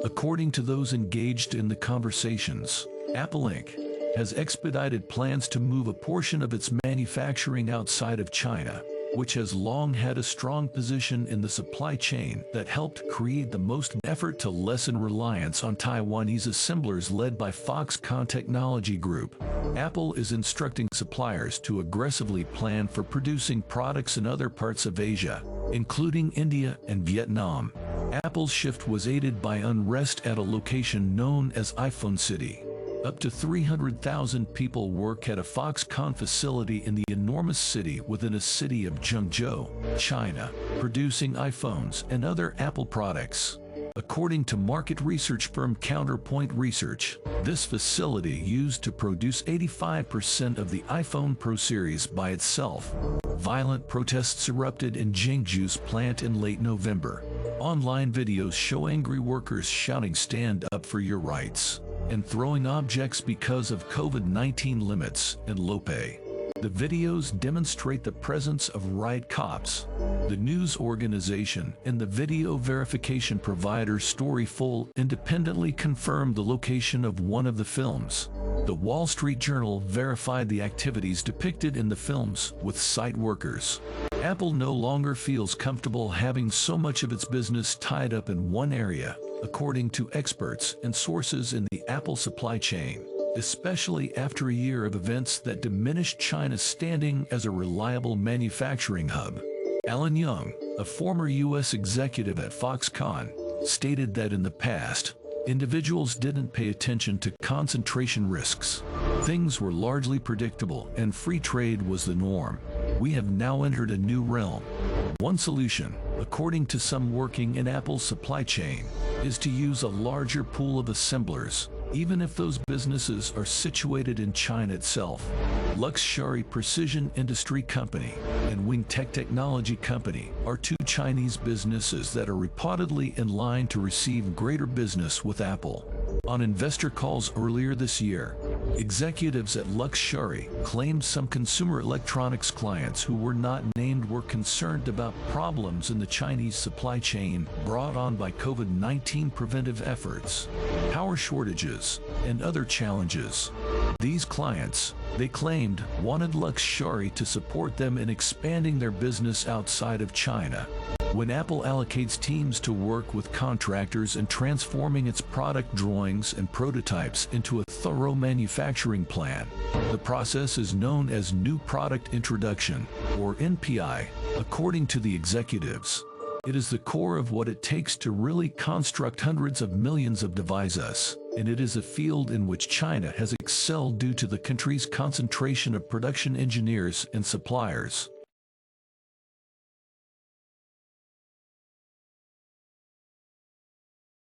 According to those engaged in the conversations, Apple Inc. has expedited plans to move a portion of its manufacturing outside of China, which has long had a strong position in the supply chain that helped create the most effort to lessen reliance on Taiwanese assemblers led by Foxconn Technology Group. Apple is instructing suppliers to aggressively plan for producing products in other parts of Asia, including India and Vietnam. Apple's shift was aided by unrest at a location known as iPhone City. Up to 300,000 people work at a Foxconn facility in the enormous city within a city of Zhengzhou, China, producing iPhones and other Apple products. According to market research firm Counterpoint Research, this facility used to produce 85% of the iPhone Pro series by itself. Violent protests erupted in Zhengzhou's plant in late November. Online videos show angry workers shouting "Stand up for your rights" and throwing objects because of COVID-19 limits and low pay. The videos demonstrate the presence of riot cops. The news organization and the video verification provider Storyful independently confirmed the location of one of the films. The Wall Street Journal verified the activities depicted in the films with site workers. Apple no longer feels comfortable having so much of its business tied up in one area, according to experts and sources in the Apple supply chain, especially after a year of events that diminished China's standing as a reliable manufacturing hub. Alan Young, a former U.S. executive at Foxconn, stated that in the past, individuals didn't pay attention to concentration risks. Things were largely predictable and free trade was the norm. We have now entered a new realm. One solution, according to some working in Apple's supply chain, is to use a larger pool of assemblers, even if those businesses are situated in China itself. Luxshari Precision Industry Company and Wingtech Technology Company are two Chinese businesses that are reportedly in line to receive greater business with Apple. On investor calls earlier this year, executives at Luxshari claimed some consumer electronics clients who were not named were concerned about problems in the Chinese supply chain brought on by COVID-19 preventive efforts, power shortages, and other challenges. These clients, they claimed, wanted Luxshari to support them in expanding their business outside of China. When Apple allocates teams to work with contractors and transforming its product drawings and prototypes into a thorough manufacturing plan, the process is known as New Product Introduction, or NPI, according to the executives. It is the core of what it takes to really construct hundreds of millions of devices, and it is a field in which China has excelled due to the country's concentration of production engineers and suppliers.